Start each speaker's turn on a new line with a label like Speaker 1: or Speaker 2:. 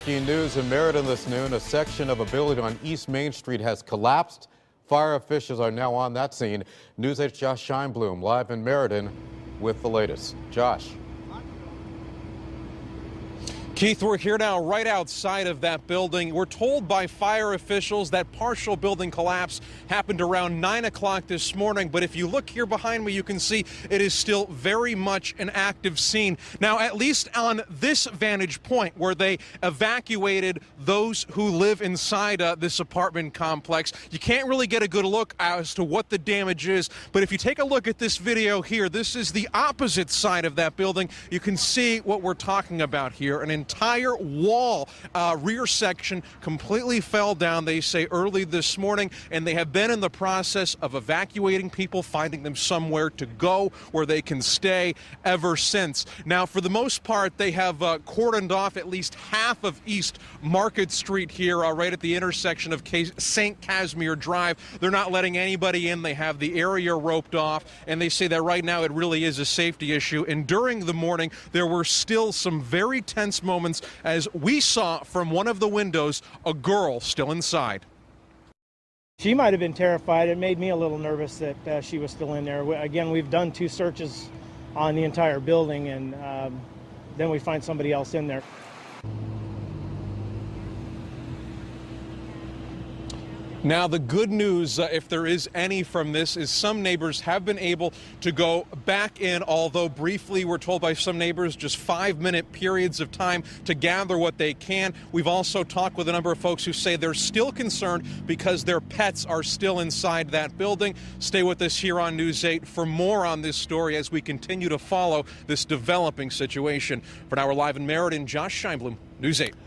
Speaker 1: Breaking news in Meriden this noon. A section of a building on East Main Street has collapsed. Fire officials are now on that scene. News 8's Josh Scheinblum live in Meriden with the latest. Josh.
Speaker 2: Keith, we're here now right outside of that building. We're told by fire officials that partial building collapse happened around 9 o'clock this morning. But if you look here behind me, you can see it is still very much an active scene. Now, at least on this vantage point where they evacuated those who live inside this apartment complex, you can't really get a good look as to what the damage is. But if you take a look at this video here, this is the opposite side of that building. You can see what we're talking about here. An entire wall, rear section completely fell down, they say, early this morning, and they have been in the process of evacuating people, finding them somewhere to go where they can stay ever since. Now, for the most part, they have cordoned off at least half of East Market Street here, right at the intersection of St. Casimir Drive. They're not letting anybody in. They have the area roped off, and they say that right now it really is a safety issue. And during the morning, there were still some very tense moments as we saw from one of the windows a girl still inside.
Speaker 3: She might have been terrified. It made me a little nervous that she was still in there. Again, we've done 2 searches on the entire building, and then we find somebody else in there.
Speaker 2: Now, the good news, if there is any from this, is some neighbors have been able to go back in, although briefly, we're told by some neighbors, just 5-minute periods of time to gather what they can. We've also talked with a number of folks who say they're still concerned because their pets are still inside that building. Stay with us here on News 8 for more on this story as we continue to follow this developing situation. For now, we're live in Meriden. Josh Scheinblum, News 8.